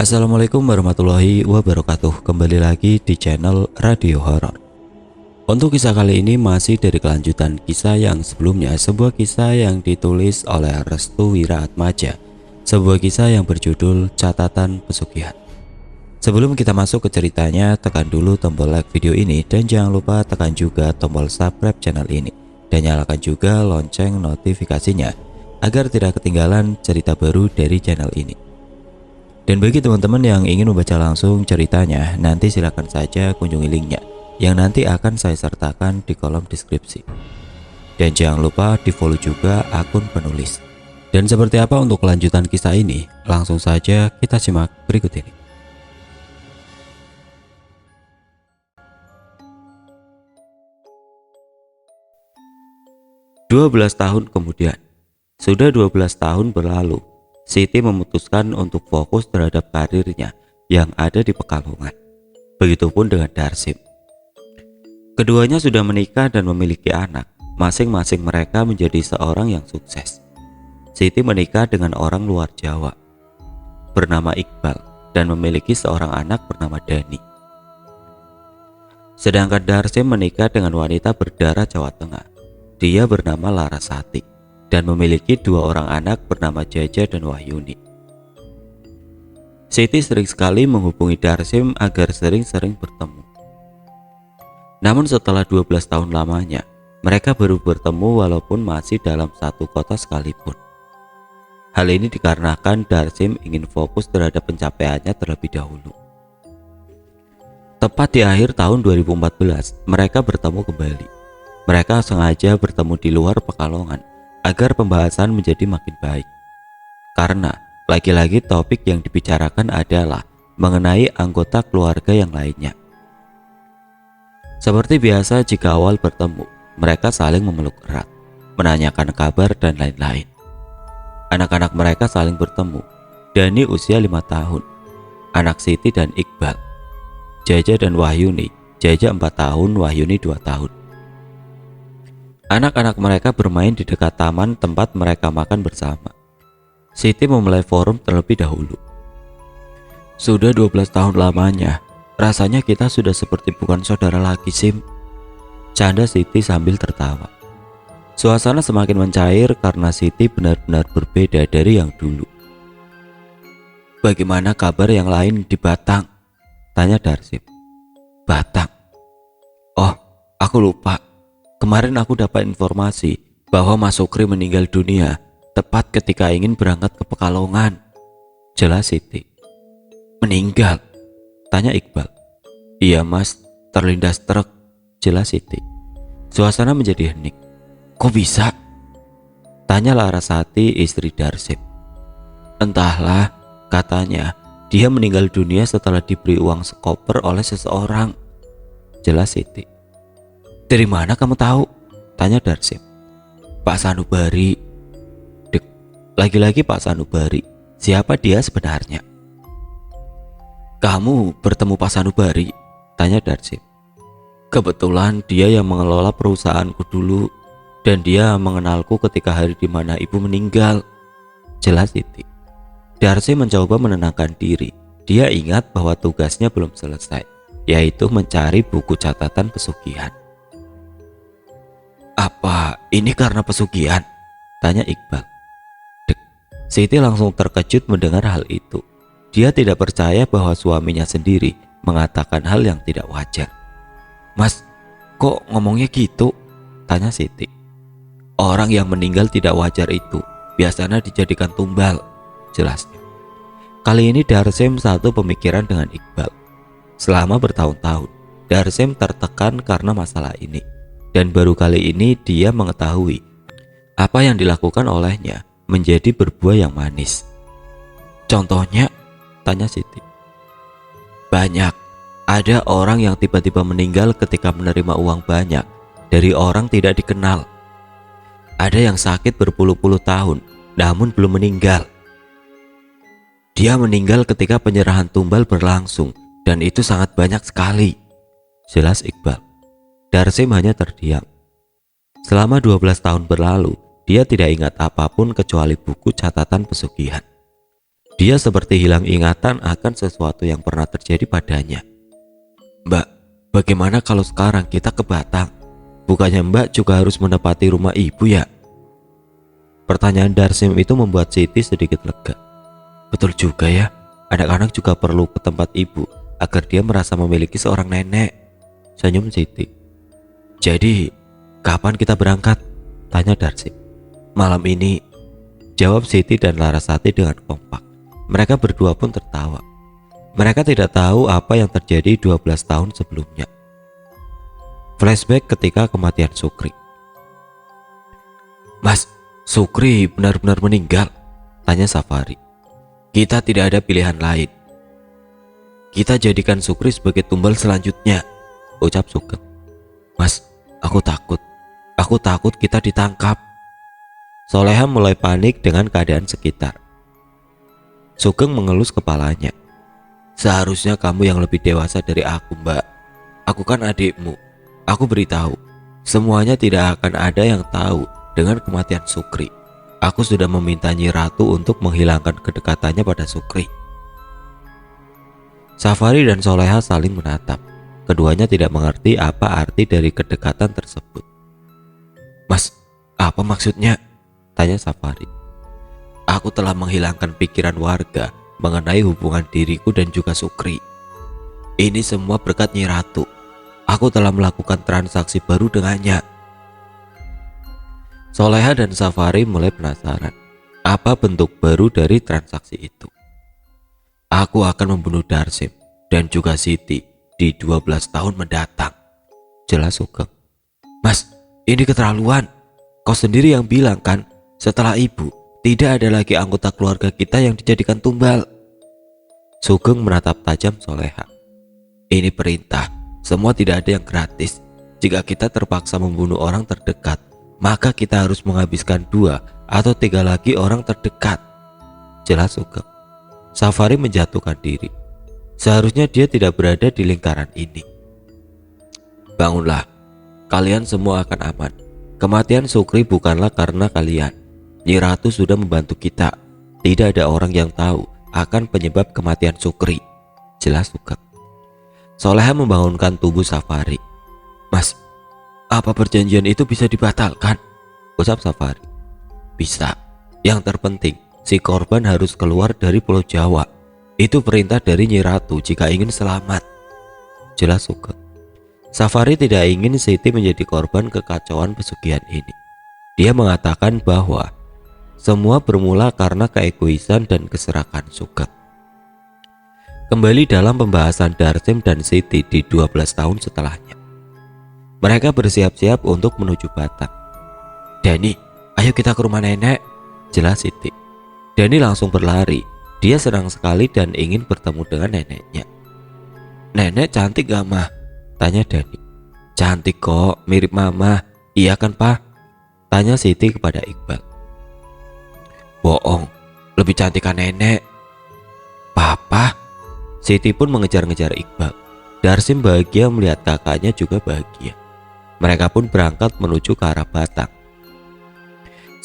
Assalamualaikum warahmatullahi wabarakatuh. Kembali lagi di channel Radio Horor. Untuk kisah kali ini masih dari kelanjutan kisah yang sebelumnya, sebuah kisah yang ditulis oleh Restu Wiraatmaja, sebuah kisah yang berjudul Catatan Pesugihan. Sebelum kita masuk ke ceritanya, tekan dulu tombol like video ini dan jangan lupa tekan juga tombol subscribe channel ini dan nyalakan juga lonceng notifikasinya agar tidak ketinggalan cerita baru dari channel ini. Dan bagi teman-teman yang ingin membaca langsung ceritanya, nanti silakan saja kunjungi linknya yang nanti akan saya sertakan di kolom deskripsi. Dan jangan lupa di follow juga akun penulis. Dan seperti apa untuk kelanjutan kisah ini? Langsung saja kita simak berikut ini. Dua belas tahun kemudian. Sudah 12 tahun berlalu. Siti memutuskan untuk fokus terhadap karirnya yang ada di Pekalongan. Begitupun dengan Darsim. Keduanya sudah menikah dan memiliki anak. Masing-masing mereka menjadi seorang yang sukses. Siti menikah dengan orang luar Jawa bernama Iqbal dan memiliki seorang anak bernama Dani. Sedangkan Darsim menikah dengan wanita berdarah Jawa Tengah. Dia bernama Larasati dan memiliki dua orang anak bernama Jaja dan Wahyuni. Siti sering sekali menghubungi Darsim agar sering-sering bertemu. Namun setelah 12 tahun lamanya, mereka baru bertemu walaupun masih dalam satu kota sekalipun. Hal ini dikarenakan Darsim ingin fokus terhadap pencapaiannya terlebih dahulu. Tepat di akhir tahun 2014, mereka bertemu kembali. Mereka sengaja bertemu di luar Pekalongan agar pembahasan menjadi makin baik. Karena lagi-lagi topik yang dibicarakan adalah mengenai anggota keluarga yang lainnya. Seperti biasa jika awal bertemu, mereka saling memeluk erat, menanyakan kabar dan lain-lain. Anak-anak mereka saling bertemu. Dani usia 5 tahun, anak Siti dan Iqbal. Jaja dan Wahyuni, Jaja 4 tahun, Wahyuni 2 tahun. Anak-anak mereka bermain di dekat taman tempat mereka makan bersama. Siti memulai forum terlebih dahulu. Sudah 12 tahun lamanya, rasanya kita sudah seperti bukan saudara lagi, Sim. Canda Siti sambil tertawa. Suasana semakin mencair karena Siti benar-benar berbeda dari yang dulu. Bagaimana kabar yang lain di Batang? Tanya Darsim. Batang? Oh, aku lupa. Kemarin aku dapat informasi bahwa Mas Sukri meninggal dunia tepat ketika ingin berangkat ke Pekalongan. Jelas Siti. Meninggal? Tanya Iqbal. Iya mas, terlindas truk. Jelas Siti. Suasana menjadi hening. Kok bisa? Tanya Larasati, istri Darsim. Entahlah, katanya dia meninggal dunia setelah diberi uang sekoper oleh seseorang. Jelas Siti. Dari mana kamu tahu? Tanya Darsim. Pak Sanubari. Dek, lagi-lagi Pak Sanubari. Siapa dia sebenarnya? Kamu bertemu Pak Sanubari? Tanya Darsim. Kebetulan dia yang mengelola perusahaanku dulu dan dia mengenalku ketika hari di mana ibu meninggal. Jelas Siti. Darsim mencoba menenangkan diri. Dia ingat bahwa tugasnya belum selesai, yaitu mencari buku catatan pesugihan. Apa ini karena pesugihan? Tanya Iqbal. Dek, Siti langsung terkejut mendengar hal itu. Dia tidak percaya bahwa suaminya sendiri mengatakan hal yang tidak wajar. Mas, kok ngomongnya gitu? Tanya Siti. Orang yang meninggal tidak wajar itu biasanya dijadikan tumbal, jelasnya. Kali ini Darsim satu pemikiran dengan Iqbal. Selama bertahun-tahun, Darsim tertekan karena masalah ini. Dan baru kali ini dia mengetahui apa yang dilakukan olehnya menjadi berbuah yang manis. Contohnya? Tanya Siti. Banyak. Ada orang yang tiba-tiba meninggal ketika menerima uang banyak dari orang tidak dikenal. Ada yang sakit berpuluh-puluh tahun namun belum meninggal. Dia meninggal ketika penyerahan tumbal berlangsung dan itu sangat banyak sekali. Jelas Iqbal. Darsim hanya terdiam. Selama 12 tahun berlalu, dia tidak ingat apapun kecuali buku catatan pesugihan. Dia seperti hilang ingatan akan sesuatu yang pernah terjadi padanya. Mbak, bagaimana kalau sekarang kita ke Batang? Bukannya Mbak juga harus menepati rumah ibu ya? Pertanyaan Darsim itu membuat Siti sedikit lega. Betul juga ya, anak-anak juga perlu ke tempat ibu agar dia merasa memiliki seorang nenek. Senyum Siti. Jadi, kapan kita berangkat? Tanya Darsim. Malam ini, jawab Siti dan Larasati dengan kompak. Mereka berdua pun tertawa. Mereka tidak tahu apa yang terjadi 12 tahun sebelumnya. Flashback ketika kematian Sukri. Mas, Sukri benar-benar meninggal? Tanya Safari. Kita tidak ada pilihan lain. Kita jadikan Sukri sebagai tumbal selanjutnya, ucap Sugeng. Mas, aku takut. Aku takut kita ditangkap. Soleha mulai panik dengan keadaan sekitar. Sugeng mengelus kepalanya. Seharusnya kamu yang lebih dewasa dari aku, Mbak. Aku kan adikmu. Aku beritahu, semuanya tidak akan ada yang tahu dengan kematian Sukri. Aku sudah meminta Nyi Ratu untuk menghilangkan kedekatannya pada Sukri. Safari dan Soleha saling menatap. Keduanya tidak mengerti apa arti dari kedekatan tersebut. Mas, apa maksudnya? Tanya Safari. Aku telah menghilangkan pikiran warga mengenai hubungan diriku dan juga Sukri. Ini semua berkat Nyi Ratu. Aku telah melakukan transaksi baru dengannya. Soleha dan Safari mulai penasaran. Apa bentuk baru dari transaksi itu? Aku akan membunuh Darsim dan juga Siti di 12 tahun mendatang, jelas Sugeng. Mas, ini keterlaluan. Kau sendiri yang bilang kan, setelah ibu tidak ada lagi anggota keluarga kita yang dijadikan tumbal. Sugeng menatap tajam Soleha. Ini perintah, semua tidak ada yang gratis. Jika kita terpaksa membunuh orang terdekat, maka kita harus menghabiskan 2 atau 3 lagi orang terdekat, jelas Sugeng. Safari menjatuhkan diri. Seharusnya dia tidak berada di lingkaran ini. Bangunlah, kalian semua akan aman. Kematian Sukri bukanlah karena kalian. Nyi Ratu sudah membantu kita. Tidak ada orang yang tahu akan penyebab kematian Sukri, jelas Sugeng. Soleha membangunkan tubuh Safari. Mas, apa perjanjian itu bisa dibatalkan? Ucap Safari. Bisa. Yang terpenting, si korban harus keluar dari Pulau Jawa. Itu perintah dari Nyi Ratu jika ingin selamat, jelas Sugeng. Safari tidak ingin Siti menjadi korban kekacauan pesugihan ini. Dia mengatakan bahwa semua bermula karena keegoisan dan keserakan Sugeng. Kembali dalam pembahasan Darsim dan Siti di 12 tahun setelahnya. Mereka bersiap-siap untuk menuju Batang. Dani, ayo kita ke rumah nenek, jelas Siti. Dani langsung berlari. Dia senang sekali dan ingin bertemu dengan neneknya. Nenek cantik gak mah? Tanya Dani. Cantik kok, mirip mama. Iya kan Pak? Tanya Siti kepada Iqbal. Bohong, lebih cantik kan nenek. Papa? Siti pun mengejar-ngejar Iqbal. Darsim bahagia melihat kakaknya juga bahagia. Mereka pun berangkat menuju ke arah Batang.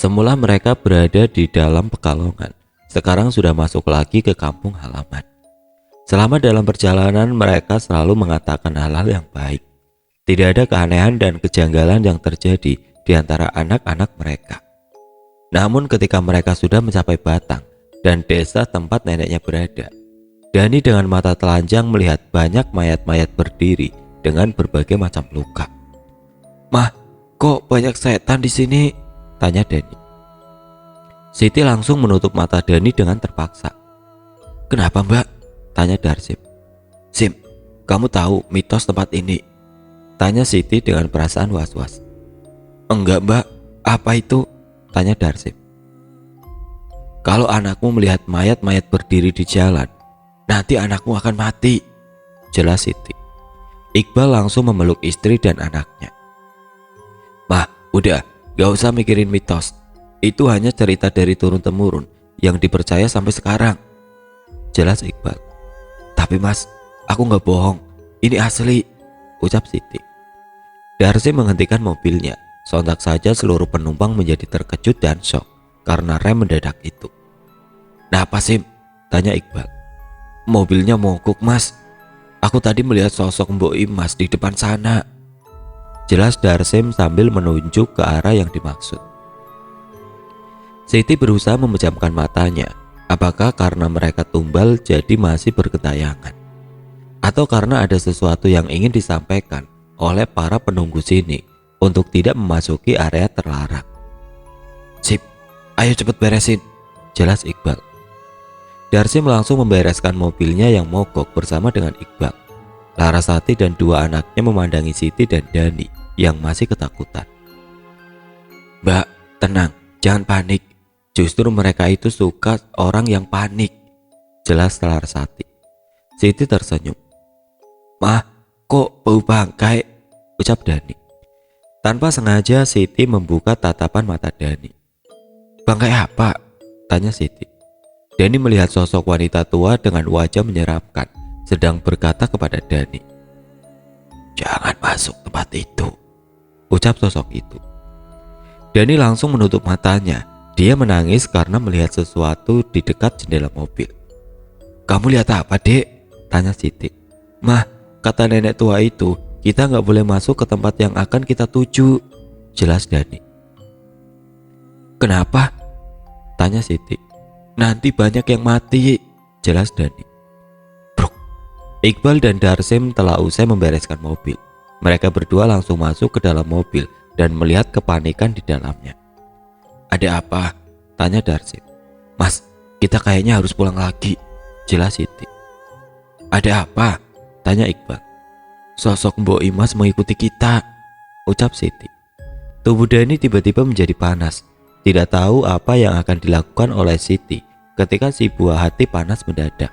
Semula mereka berada di dalam Pekalongan. Sekarang sudah masuk lagi ke kampung halaman. Selama dalam perjalanan mereka selalu mengatakan hal-hal yang baik. Tidak ada keanehan dan kejanggalan yang terjadi di antara anak-anak mereka. Namun ketika mereka sudah mencapai Batang dan desa tempat neneknya berada, Dani dengan mata telanjang melihat banyak mayat-mayat berdiri dengan berbagai macam luka. Mah, kok banyak setan di sini? Tanya Dani. Siti langsung menutup mata Dani dengan terpaksa. Kenapa Mbak? Tanya Darsim. Sim, kamu tahu mitos tempat ini? Tanya Siti dengan perasaan was-was. Enggak Mbak, apa itu? Tanya Darsim. Kalau anakmu melihat mayat-mayat berdiri di jalan, nanti anakmu akan mati, jelas Siti. Iqbal langsung memeluk istri dan anaknya. Mah, udah, gak usah mikirin mitos. Itu hanya cerita dari turun-temurun yang dipercaya sampai sekarang, jelas Iqbal. Tapi mas, aku gak bohong, ini asli, ucap Siti. Darsim menghentikan mobilnya. Sontak saja seluruh penumpang menjadi terkejut dan shock karena rem mendadak itu. Nah apa Sim? Tanya Iqbal. Mobilnya mogok mas. Aku tadi melihat sosok Mbok Imas di depan sana. Jelas Darsim sambil menunjuk ke arah yang dimaksud. Siti berusaha memejamkan matanya. Apakah karena mereka tumbal jadi masih bergentayangan? Atau karena ada sesuatu yang ingin disampaikan oleh para penunggu sini untuk tidak memasuki area terlarang? Sip, ayo cepet beresin, jelas Iqbal. Darsim langsung membereskan mobilnya yang mogok bersama dengan Iqbal. Larasati dan dua anaknya memandangi Siti dan Dani yang masih ketakutan. Mbak, tenang, jangan panik. Justru mereka itu suka orang yang panik, jelas Larasati. Siti tersenyum. Mah, kok bau bangkai? Ucap Dani. Tanpa sengaja Siti membuka tatapan mata Dani. Bangkai apa? Tanya Siti. Dani melihat sosok wanita tua dengan wajah menyeramkan, sedang berkata kepada Dani. Jangan masuk tempat itu, ucap sosok itu. Dani langsung menutup matanya. Dia menangis karena melihat sesuatu di dekat jendela mobil. Kamu lihat apa, Dek? Tanya Siti. Mah, kata nenek tua itu, kita nggak boleh masuk ke tempat yang akan kita tuju, jelas Dani. Kenapa? Tanya Siti. Nanti banyak yang mati, jelas Dani. Bruk. Iqbal dan Darsim telah usai membereskan mobil. Mereka berdua langsung masuk ke dalam mobil dan melihat kepanikan di dalamnya. Ada apa? Tanya Darsim. Mas, kita kayaknya harus pulang lagi, jelas Siti. Ada apa? Tanya Iqbal. Sosok Mbok Imas mengikuti kita, ucap Siti. Tubuh Dani tiba-tiba menjadi panas. Tidak tahu apa yang akan dilakukan oleh Siti ketika si buah hati panas mendadak.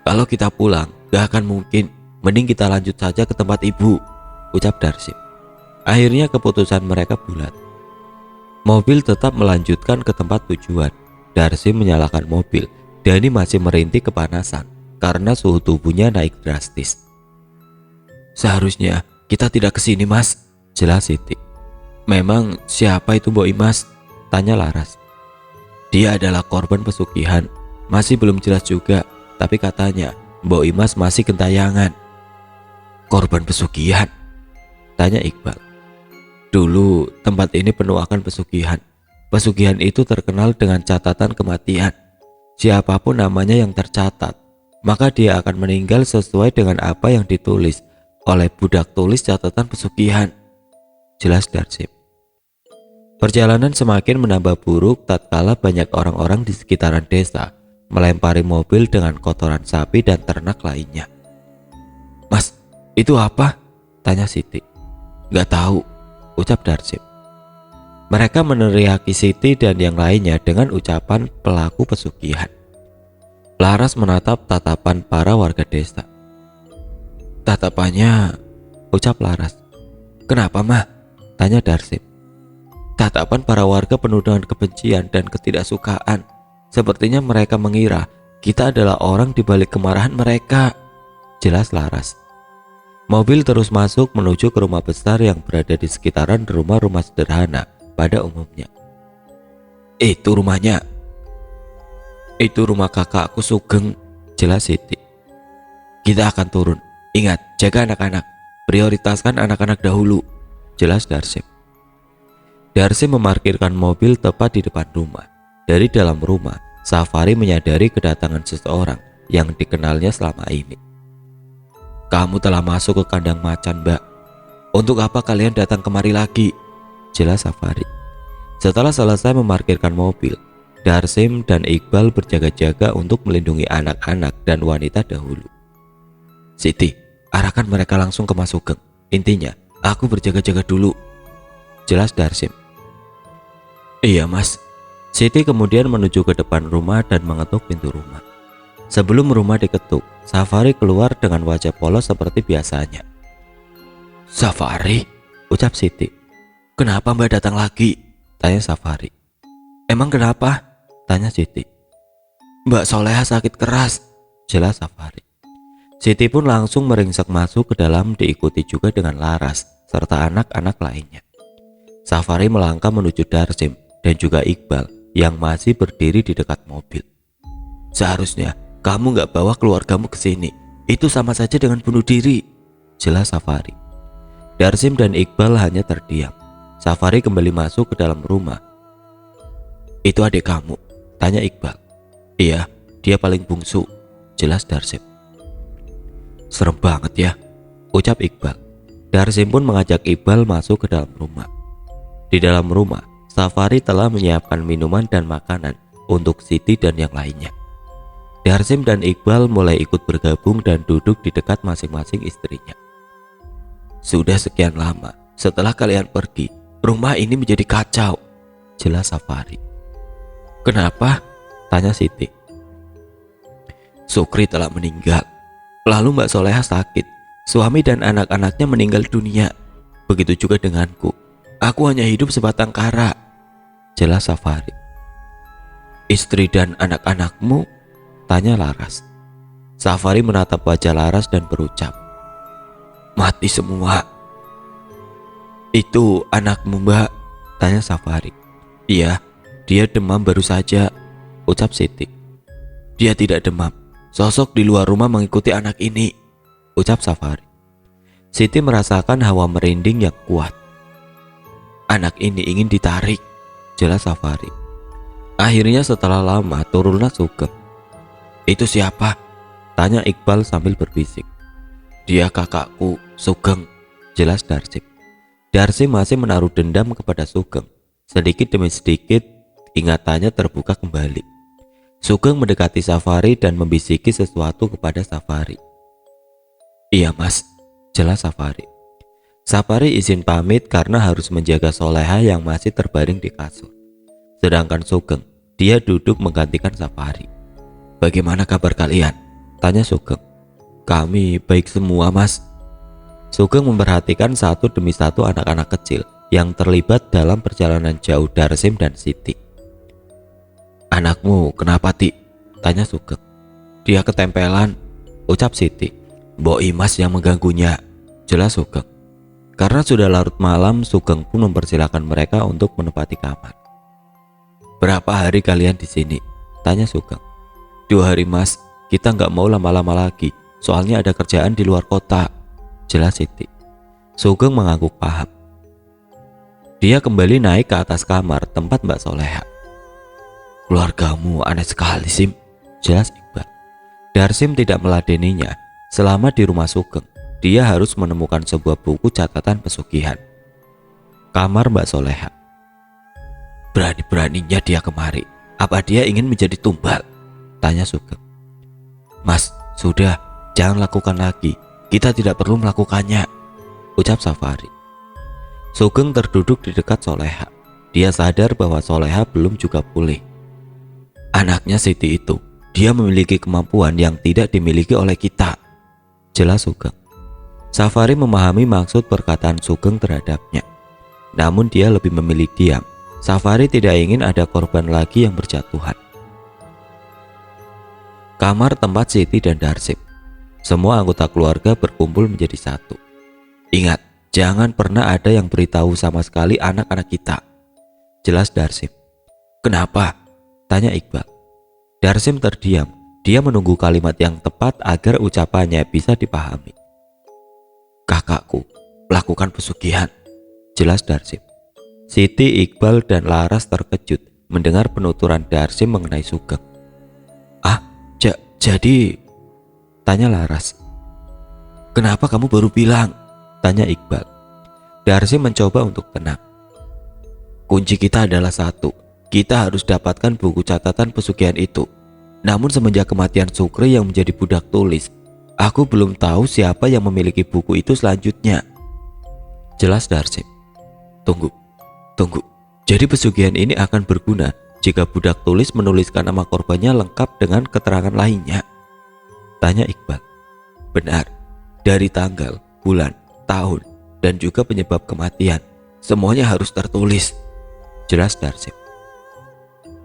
Kalau kita pulang, gak akan mungkin. Mending kita lanjut saja ke tempat ibu, ucap Darsim. Akhirnya keputusan mereka bulat. Mobil tetap melanjutkan ke tempat tujuan. Darsim menyalakan mobil. Dani masih merintih kepanasan karena suhu tubuhnya naik drastis. Seharusnya kita tidak kesini mas, jelas Siti. Memang siapa itu Mbok Imas? Tanya Laras. Dia adalah korban pesugihan. Masih belum jelas juga, tapi katanya Mbok Imas masih gentayangan. Korban pesugihan? Tanya Iqbal. Dulu tempat ini penuh akan pesugihan. Pesugihan itu terkenal dengan catatan kematian. Siapapun namanya yang tercatat, maka dia akan meninggal sesuai dengan apa yang ditulis oleh budak tulis catatan pesugihan, jelas Darsim. Perjalanan semakin menambah buruk tatkala banyak orang-orang di sekitaran desa melempari mobil dengan kotoran sapi dan ternak lainnya. Mas, itu apa? Tanya Siti. Gak tahu, ucap Darsim. Mereka meneriaki Siti dan yang lainnya dengan ucapan pelaku pesugihan. Laras menatap tatapan para warga desa. Tatapannya, ucap Laras. Kenapa mah? Tanya Darsim. Tatapan para warga penuh dengan kebencian dan ketidaksukaan. Sepertinya mereka mengira kita adalah orang di balik kemarahan mereka, jelas Laras. Mobil terus masuk menuju ke rumah besar yang berada di sekitaran rumah-rumah sederhana pada umumnya. Itu rumahnya. Itu rumah kakakku Sugeng, jelas Siti. Kita akan turun. Ingat, jaga anak-anak. Prioritaskan anak-anak dahulu, jelas Darsim. Darsim memarkirkan mobil tepat di depan rumah. Dari dalam rumah, Safari menyadari kedatangan seseorang yang dikenalnya selama ini. Kamu telah masuk ke kandang macan, Mbak. Untuk apa kalian datang kemari lagi? Jelas Safari. Setelah selesai memarkirkan mobil, Darsim dan Iqbal berjaga-jaga untuk melindungi anak-anak dan wanita dahulu. Siti, arahkan mereka langsung ke Mas Sugeng. Intinya, aku berjaga-jaga dulu, jelas Darsim. Iya mas. Siti kemudian menuju ke depan rumah dan mengetuk pintu rumah. Sebelum rumah diketuk, Safari keluar dengan wajah polos seperti biasanya. Safari, ucap Siti. Kenapa mbak datang lagi? Tanya Safari. Emang kenapa? Tanya Siti. Mbak Soleha sakit keras, jelas Safari. Siti pun langsung meringsek masuk ke dalam diikuti juga dengan Laras serta anak-anak lainnya. Safari melangkah menuju Darsim dan juga Iqbal yang masih berdiri di dekat mobil. Seharusnya kamu gak bawa keluargamu ke sini. Itu sama saja dengan bunuh diri, jelas Safari. Darsim dan Iqbal hanya terdiam. Safari kembali masuk ke dalam rumah. Itu adik kamu? Tanya Iqbal. Iya, dia paling bungsu, jelas Darsim. Serem banget ya, ucap Iqbal. Darsim pun mengajak Iqbal masuk ke dalam rumah. Di dalam rumah, Safari telah menyiapkan minuman dan makanan untuk Siti dan yang lainnya. Darsim dan Iqbal mulai ikut bergabung dan duduk di dekat masing-masing istrinya. Sudah sekian lama setelah kalian pergi, rumah ini menjadi kacau, jelas Safari. Kenapa? Tanya Siti. Sukri telah meninggal. Lalu Mbak Soleha sakit. Suami dan anak-anaknya meninggal dunia. Begitu juga denganku. Aku hanya hidup sebatang kara, jelas Safari. Istri dan anak-anakmu? Tanya Laras. Safari menatap wajah Laras dan berucap, mati semua. Itu anakmu, Mbak? Tanya Safari. Iya, dia demam baru saja, ucap Siti. Dia tidak demam. Sosok di luar rumah mengikuti anak ini, ucap Safari. Siti merasakan hawa merinding yang kuat. Anak ini ingin ditarik, jelas Safari. Akhirnya setelah lama turunlah Sugeng. Itu siapa? Tanya Iqbal sambil berbisik. Dia kakakku, Sugeng, jelas Darsim. Darsim masih menaruh dendam kepada Sugeng. Sedikit demi sedikit ingatannya terbuka kembali. Sugeng mendekati Safari dan membisiki sesuatu kepada Safari. Iya mas, jelas Safari. Safari izin pamit karena harus menjaga Soleha yang masih terbaring di kasur. Sedangkan Sugeng, dia duduk menggantikan Safari. Bagaimana kabar kalian? Tanya Sugeng. Kami baik semua mas. Sugeng memperhatikan satu demi satu anak-anak kecil yang terlibat dalam perjalanan jauh Darsim dan Siti. Anakmu kenapa Ti? Tanya Sugeng. Dia ketempelan, ucap Siti. Mbok Imas yang mengganggunya, jelas Sugeng. Karena sudah larut malam, Sugeng pun mempersilahkan mereka untuk menempati kamar. Berapa hari kalian di sini? Tanya Sugeng. 2 hari mas, kita nggak mau lama-lama lagi, soalnya ada kerjaan di luar kota, jelas Siti. Sugeng mengangguk paham. Dia kembali naik ke atas kamar tempat Mbak Soleha. Keluargamu aneh sekali Sim, jelas Iqbal. Darsim tidak meladeninya. Selama di rumah Sugeng, dia harus menemukan sebuah buku catatan pesugihan. Kamar Mbak Soleha. Berani-beraninya dia kemari. Apa dia ingin menjadi tumbal? Tanya Sugeng. Mas, sudah, jangan lakukan lagi. Kita tidak perlu melakukannya, ucap Safari. Sugeng terduduk di dekat Soleha. Dia sadar bahwa Soleha belum juga pulih. Anaknya Siti itu, dia memiliki kemampuan yang tidak dimiliki oleh kita, jelas Sugeng. Safari memahami maksud perkataan Sugeng terhadapnya. Namun dia lebih memilih diam. Safari tidak ingin ada korban lagi yang berjatuhan. Kamar tempat Siti dan Darsim. Semua anggota keluarga berkumpul menjadi satu. Ingat, jangan pernah ada yang beritahu sama sekali anak-anak kita, jelas Darsim. Kenapa? Tanya Iqbal. Darsim terdiam. Dia menunggu kalimat yang tepat agar ucapannya bisa dipahami. Kakakku melakukan pesugihan, jelas Darsim. Siti, Iqbal, dan Laras terkejut mendengar penuturan Darsim mengenai Sugeng. Jadi, tanya Laras. Kenapa kamu baru bilang? Tanya Iqbal. Darsim mencoba untuk tenang. Kunci kita adalah satu. Kita harus dapatkan buku catatan pesugihan itu. Namun semenjak kematian Sukri yang menjadi budak tulis, aku belum tahu siapa yang memiliki buku itu selanjutnya, jelas Darsim. Tunggu. Jadi pesugihan ini akan berguna jika budak tulis menuliskan nama korbannya lengkap dengan keterangan lainnya, tanya Iqbal. Benar, dari tanggal, bulan, tahun, dan juga penyebab kematian, semuanya harus tertulis, jelas Darsim.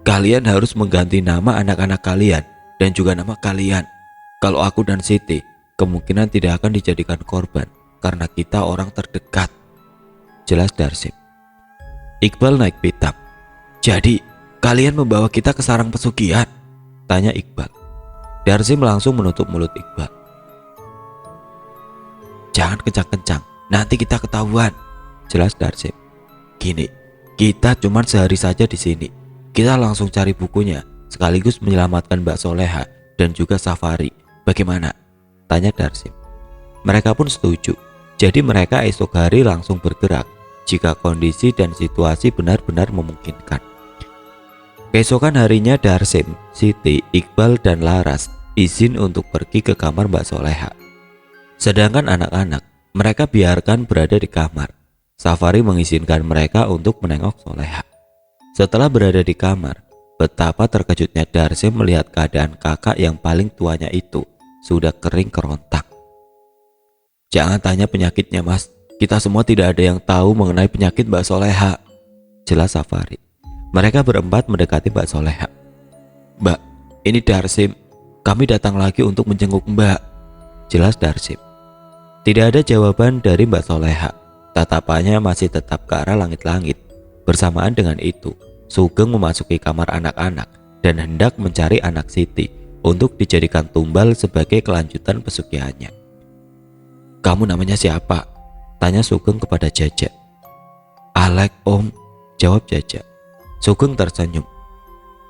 Kalian harus mengganti nama anak-anak kalian dan juga nama kalian. Kalau aku dan Siti kemungkinan tidak akan dijadikan korban karena kita orang terdekat, jelas Darsim. Iqbal naik pitam. Jadi kalian membawa kita ke sarang pesugihan? Tanya Iqbal. Darsim langsung menutup mulut Iqbal. Jangan kencang-kencang, nanti kita ketahuan, jelas Darsim. Gini, kita cuma sehari saja di sini. Kita langsung cari bukunya, sekaligus menyelamatkan Mbak Soleha dan juga Safari. Bagaimana? Tanya Darsim. Mereka pun setuju. Jadi mereka esok hari langsung bergerak jika kondisi dan situasi benar-benar memungkinkan. Keesokan harinya Darsim, Siti, Iqbal dan Laras izin untuk pergi ke kamar Mbak Soleha. Sedangkan anak-anak mereka biarkan berada di kamar. Safari mengizinkan mereka untuk menengok Soleha. Setelah berada di kamar, betapa terkejutnya Darsim melihat keadaan kakak yang paling tuanya itu sudah kering kerontang. Jangan tanya penyakitnya mas, kita semua tidak ada yang tahu mengenai penyakit Mbak Soleha, jelas Safari. Mereka berempat mendekati Mbak Soleha. Mbak, ini Darsim, kami datang lagi untuk menjenguk Mbak, jelas Darsim. Tidak ada jawaban dari Mbak Soleha. Tatapannya masih tetap ke arah langit-langit. Bersamaan dengan itu, Sugeng memasuki kamar anak-anak dan hendak mencari anak Siti untuk dijadikan tumbal sebagai kelanjutan pesugihannya. Kamu namanya siapa? Tanya Sugeng kepada Jaja. Alek om, jawab Jaja. Sugeng tersenyum.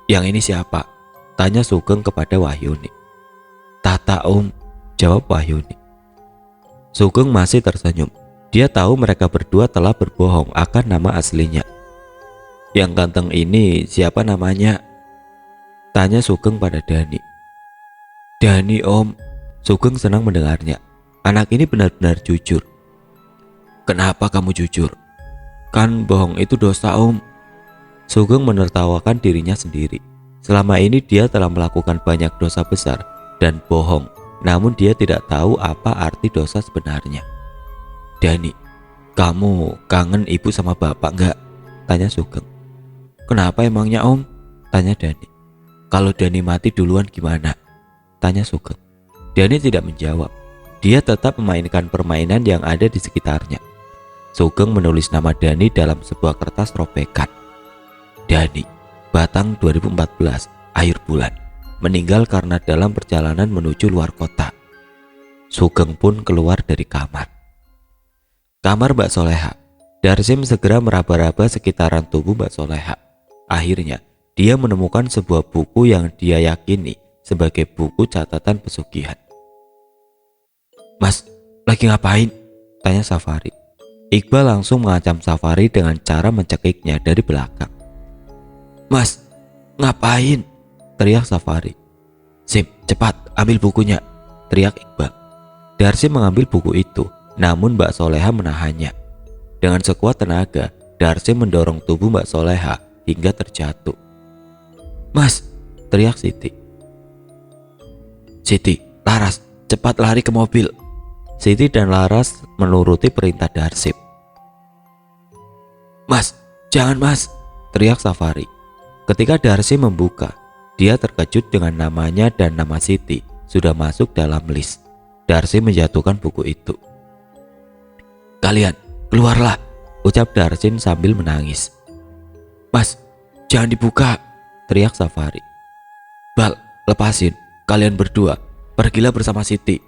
Yang ini siapa? Tanya Sugeng kepada Wahyuni. Tata om, jawab Wahyuni. Sugeng masih tersenyum. Dia tahu mereka berdua telah berbohong akan nama aslinya. Yang ganteng ini siapa namanya? Tanya Sugeng pada Dani. Dani om. Sugeng senang mendengarnya. Anak ini benar-benar jujur. Kenapa kamu jujur? Kan bohong itu dosa om. Sugeng menertawakan dirinya sendiri. Selama ini dia telah melakukan banyak dosa besar dan bohong. Namun dia tidak tahu apa arti dosa sebenarnya. Dani, kamu kangen ibu sama bapak enggak? Tanya Sugeng. Kenapa emangnya om? Tanya Dani. Kalau Dani mati duluan gimana? Tanya Sugeng. Dani tidak menjawab. Dia tetap memainkan permainan yang ada di sekitarnya. Sugeng menulis nama Dani dalam sebuah kertas robekan. Dani, Batang 2014, akhir bulan. Meninggal karena dalam perjalanan menuju luar kota. Sugeng pun keluar dari kamar. Kamar Mbak Soleha. Darsim segera meraba-raba sekitaran tubuh Mbak Soleha. Akhirnya, dia menemukan sebuah buku yang dia yakini sebagai buku catatan pesugihan. Mas, lagi ngapain? Tanya Safari. Iqbal langsung mengancam Safari dengan cara mencekiknya dari belakang. Mas, ngapain? Teriak Safari. Sim, cepat ambil bukunya, teriak Iqbal. Darsim mengambil buku itu, namun Mbak Soleha menahannya. Dengan sekuat tenaga, Darsim mendorong tubuh Mbak Soleha hingga terjatuh. Mas, teriak Siti. Siti, Laras, cepat lari ke mobil. Siti dan Laras menuruti perintah Darsim. Mas, jangan mas, teriak Safari. Ketika Darsim membuka, dia terkejut dengan namanya dan nama Siti sudah masuk dalam list. Darsim menjatuhkan buku itu. Kalian, keluarlah, ucap Darsim sambil menangis. Mas, jangan dibuka, teriak Safari. Bal, lepasin, kalian berdua, pergilah bersama Siti.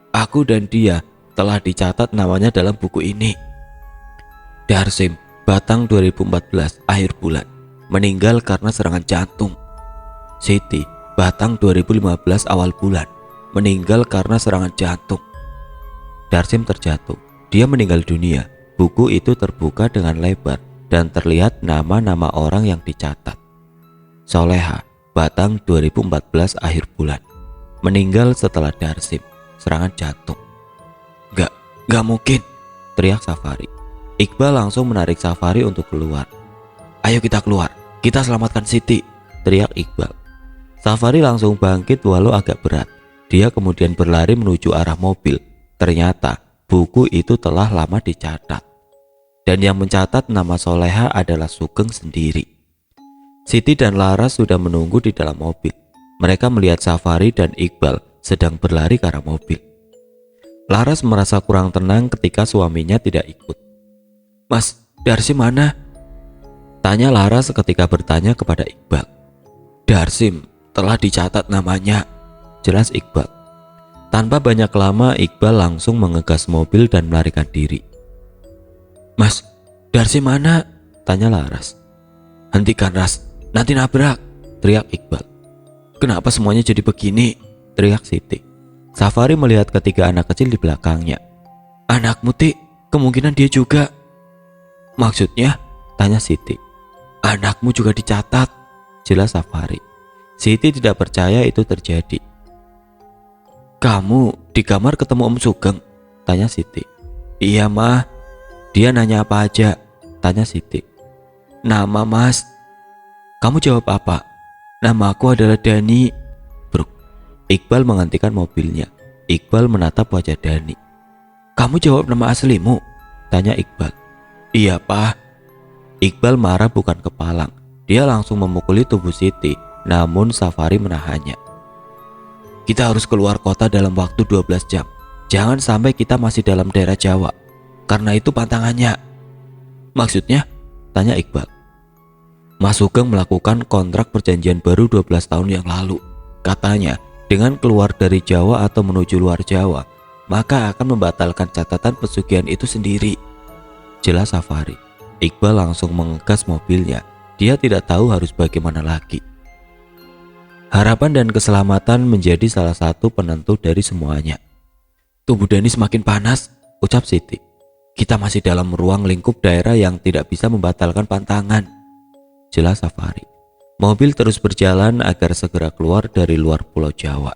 Aku dan dia telah dicatat namanya dalam buku ini. Darsim, Batang 2014, akhir bulan. Meninggal karena serangan jantung. Siti, Batang 2015 awal bulan. Meninggal karena serangan jantung. Darsim terjatuh. Dia meninggal dunia. Buku itu terbuka dengan lebar dan terlihat nama-nama orang yang dicatat. Soleha, Batang 2014 akhir bulan. Meninggal setelah Darsim, serangan jantung. Gak mungkin, teriak Safari. Iqbal langsung menarik Safari untuk keluar. Ayo kita keluar, kita selamatkan Siti, teriak Iqbal. Safari langsung bangkit walau agak berat. Dia kemudian berlari menuju arah mobil. Ternyata buku itu telah lama dicatat. Dan yang mencatat nama Soleha adalah Sugeng sendiri. Siti dan Laras sudah menunggu di dalam mobil. Mereka melihat Safari dan Iqbal sedang berlari ke arah mobil. Laras merasa kurang tenang ketika suaminya tidak ikut. Mas, Darsim mana? Tanya Laras ketika bertanya kepada Iqbal. Darsim telah dicatat namanya, jelas Iqbal. Tanpa banyak lama, Iqbal langsung mengegas mobil dan melarikan diri. "Mas, Darsim mana?" tanya Laras. "Hentikan Ras, nanti nabrak," teriak Iqbal. "Kenapa semuanya jadi begini?" teriak Siti. Safari melihat ketiga anak kecil di belakangnya. "Anakmu, Ti, kemungkinan dia juga." "Maksudnya?" tanya Siti. "Anakmu juga dicatat," jelas Safari. Siti tidak percaya itu terjadi. "Kamu di kamar ketemu Om Sugeng?" tanya Siti. "Iya mah." "Dia nanya apa aja?" tanya Siti. "Nama Mas." "Kamu jawab apa?" "Nama aku adalah Dani." Bruk. Iqbal menghentikan mobilnya. Iqbal menatap wajah Dani. "Kamu jawab nama aslimu?" tanya Iqbal. "Iya Pak." Iqbal marah bukan kepalang. Dia langsung memukuli tubuh Siti, namun Safari menahannya. "Kita harus keluar kota dalam waktu 12 jam. Jangan sampai kita masih dalam daerah Jawa. Karena itu pantangannya." "Maksudnya?" tanya Iqbal. "Mas Sugeng melakukan kontrak perjanjian baru 12 tahun yang lalu. Katanya, dengan keluar dari Jawa atau menuju luar Jawa, maka akan membatalkan catatan pesugihan itu sendiri," jelas Safari. Iqbal langsung mengegas mobilnya. Dia tidak tahu harus bagaimana lagi. Harapan dan keselamatan menjadi salah satu penentu dari semuanya. "Tubuh Dani semakin panas," ucap Siti. "Kita masih dalam ruang lingkup daerah yang tidak bisa membatalkan pantangan," jelas Safari. Mobil terus berjalan agar segera keluar dari luar Pulau Jawa.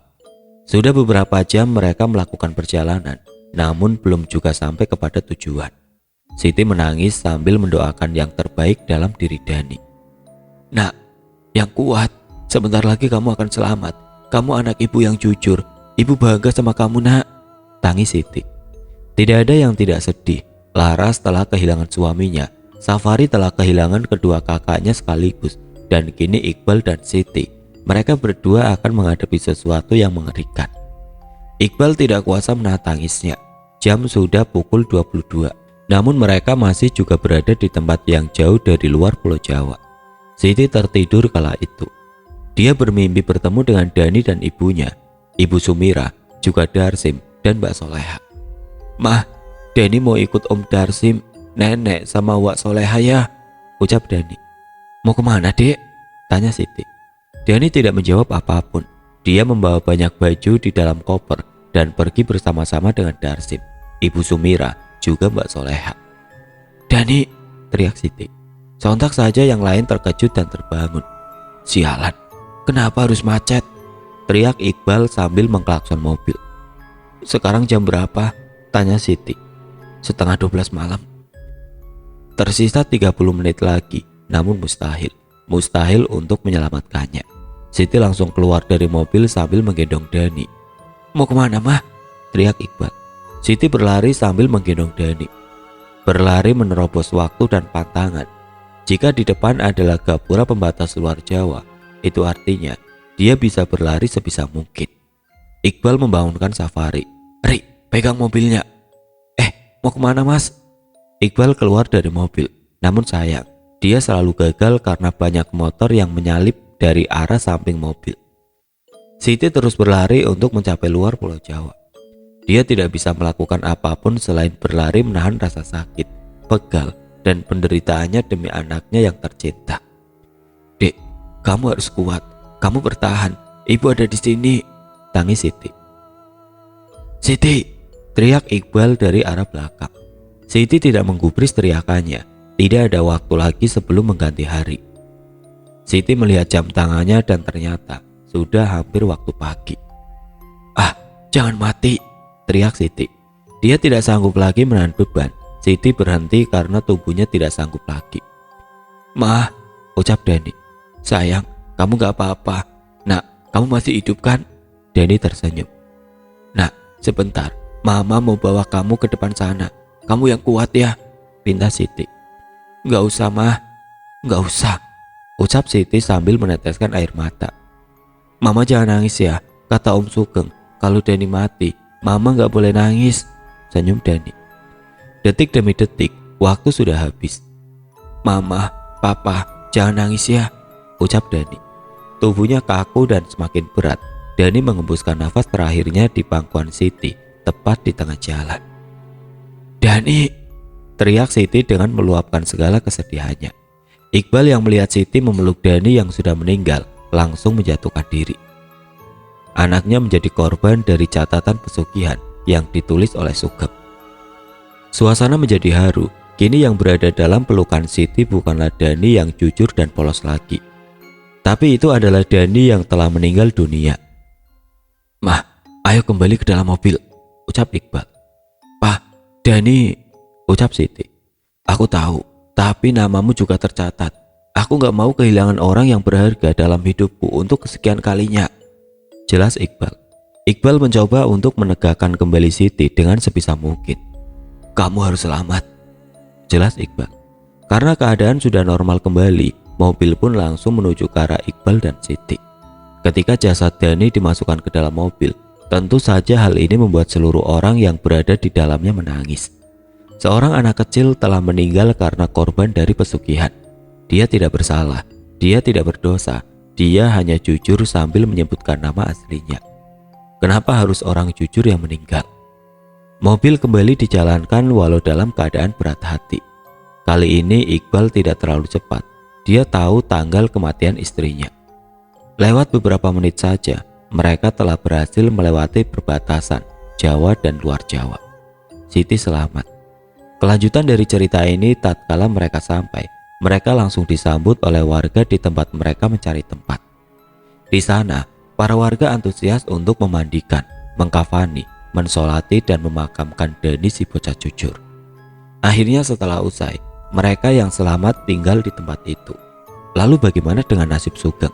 Sudah beberapa jam mereka melakukan perjalanan, namun belum juga sampai kepada tujuan. Siti menangis sambil mendoakan yang terbaik dalam diri Dani. "Nak, yang kuat, sebentar lagi kamu akan selamat. Kamu anak ibu yang jujur. Ibu bangga sama kamu, Nak," tangis Siti. Tidak ada yang tidak sedih. Laras telah kehilangan suaminya. Safari telah kehilangan kedua kakaknya sekaligus. Dan kini Iqbal dan Siti, mereka berdua akan menghadapi sesuatu yang mengerikan. Iqbal tidak kuasa menahan tangisnya. Jam sudah pukul 22. Namun mereka masih juga berada di tempat yang jauh dari luar Pulau Jawa. Siti tertidur kala itu. Dia bermimpi bertemu dengan Dani dan ibunya, Ibu Sumira, juga Darsim dan Mbak Soleha. "Mah, Dani mau ikut Om Darsim, Nenek sama Wak Soleha ya," ucap Dani. "Mau kemana, Dek?" tanya Siti. Dani tidak menjawab apapun. Dia membawa banyak baju di dalam koper dan pergi bersama-sama dengan Darsim, Ibu Sumira, juga Mbak Soleha. "Dani!" teriak Siti. Sontak saja yang lain terkejut dan terbangun. "Sialan, kenapa harus macet?" teriak Iqbal sambil mengklakson mobil. "Sekarang jam berapa?" tanya Siti. "Setengah 12 malam." Tersisa 30 menit lagi, namun mustahil. Mustahil untuk menyelamatkannya. Siti langsung keluar dari mobil sambil menggendong Dani. "Mau kemana, Mah?" teriak Iqbal. Siti berlari sambil menggendong Dani. Berlari menerobos waktu dan pantangan. Jika di depan adalah gapura pembatas luar Jawa, itu artinya dia bisa berlari sebisa mungkin. Iqbal membangunkan Safari. "Ri, pegang mobilnya." Mau kemana, Mas?" Iqbal keluar dari mobil. Namun sayang, dia selalu gagal karena banyak motor yang menyalip dari arah samping mobil. Siti terus berlari untuk mencapai luar Pulau Jawa. Dia tidak bisa melakukan apapun selain berlari menahan rasa sakit, pegal, dan penderitaannya demi anaknya yang tercinta. "Dek, kamu harus kuat. Kamu bertahan. Ibu ada di sini," tangis Siti. "Siti!" teriak Iqbal dari arah belakang. Siti tidak menggubris teriakannya. Tidak ada waktu lagi sebelum mengganti hari. Siti melihat jam tangannya dan ternyata sudah hampir waktu pagi. "Ah, jangan mati!" teriak Siti. Dia tidak sanggup lagi menahan beban. Siti berhenti karena tubuhnya tidak sanggup lagi. "Mah," ucap Dani. "Sayang, kamu gak apa-apa. Nak, kamu masih hidup kan?" Dani tersenyum. "Nak, sebentar. Mama mau bawa kamu ke depan sana. Kamu yang kuat ya," pinta Siti. "Gak usah, Mah. Gak usah," ucap Siti sambil meneteskan air mata. "Mama jangan nangis ya. Kata Om Sugeng, kalau Dani mati, Mama gak boleh nangis," senyum Dani. Detik demi detik, waktu sudah habis. "Mama, Papa, jangan nangis ya," ucap Dani. Tubuhnya kaku dan semakin berat. Dani mengembuskan nafas terakhirnya di pangkuan Siti, tepat di tengah jalan. "Dani!" teriak Siti dengan meluapkan segala kesedihannya. Iqbal yang melihat Siti memeluk Dani yang sudah meninggal langsung menjatuhkan diri. Anaknya menjadi korban dari catatan pesugihan yang ditulis oleh Sugeng. Suasana menjadi haru. Kini yang berada dalam pelukan Siti bukanlah Dani yang jujur dan polos lagi, tapi itu adalah Dani yang telah meninggal dunia. "Mah, ayo kembali ke dalam mobil," ucap Iqbal. "Pak, Dani," ucap Siti. "Aku tahu, tapi namamu juga tercatat. Aku gak mau kehilangan orang yang berharga dalam hidupku untuk kesekian kalinya," jelas Iqbal. Iqbal mencoba untuk menegakkan kembali Siti dengan sebisa mungkin. "Kamu harus selamat," jelas Iqbal. Karena keadaan sudah normal kembali, mobil pun langsung menuju ke arah Iqbal dan Siti. Ketika jasad Dani dimasukkan ke dalam mobil, tentu saja hal ini membuat seluruh orang yang berada di dalamnya menangis. Seorang anak kecil telah meninggal karena korban dari pesugihan. Dia tidak bersalah, dia tidak berdosa, dia hanya jujur sambil menyebutkan nama aslinya. Kenapa harus orang jujur yang meninggal? Mobil kembali dijalankan walau dalam keadaan berat hati. Kali ini Iqbal tidak terlalu cepat. Dia tahu tanggal kematian istrinya. Lewat beberapa menit saja, mereka telah berhasil melewati perbatasan Jawa dan luar Jawa. Siti selamat. Kelanjutan dari cerita ini, tatkala mereka sampai, mereka langsung disambut oleh warga di tempat mereka mencari tempat. Di sana, para warga antusias untuk memandikan, mengkafani, mensolati dan memakamkan Dani si bocah jujur. Akhirnya setelah usai, mereka yang selamat tinggal di tempat itu. Lalu bagaimana dengan nasib Sugeng?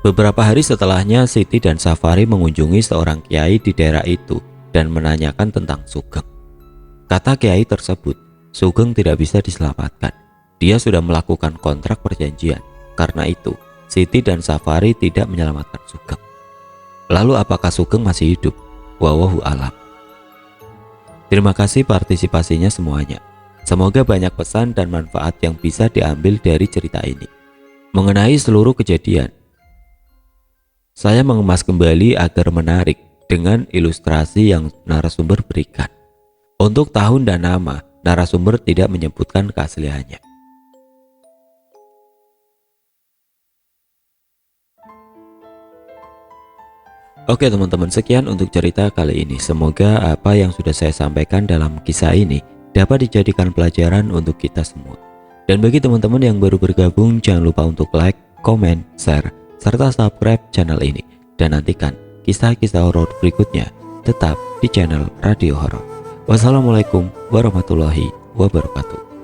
Beberapa hari setelahnya, Siti dan Safari mengunjungi seorang kiai di daerah itu dan menanyakan tentang Sugeng. Kata kiai tersebut, Sugeng tidak bisa diselamatkan. Dia sudah melakukan kontrak perjanjian. Karena itu, Siti dan Safari tidak menyelamatkan Sugeng. Lalu apakah Sugeng masih hidup? Wallahu alam. Terima kasih partisipasinya semuanya. Semoga banyak pesan dan manfaat yang bisa diambil dari cerita ini. Mengenai seluruh kejadian, saya mengemas kembali agar menarik dengan ilustrasi yang narasumber berikan. Untuk tahun dan nama, narasumber tidak menyebutkan keasliannya. Oke teman-teman, sekian untuk cerita kali ini. Semoga apa yang sudah saya sampaikan dalam kisah ini dapat dijadikan pelajaran untuk kita semua. Dan bagi teman-teman yang baru bergabung, jangan lupa untuk like, komen, share, serta subscribe channel ini. Dan nantikan kisah-kisah horor berikutnya tetap di channel Radio Horor. Wassalamualaikum warahmatullahi wabarakatuh.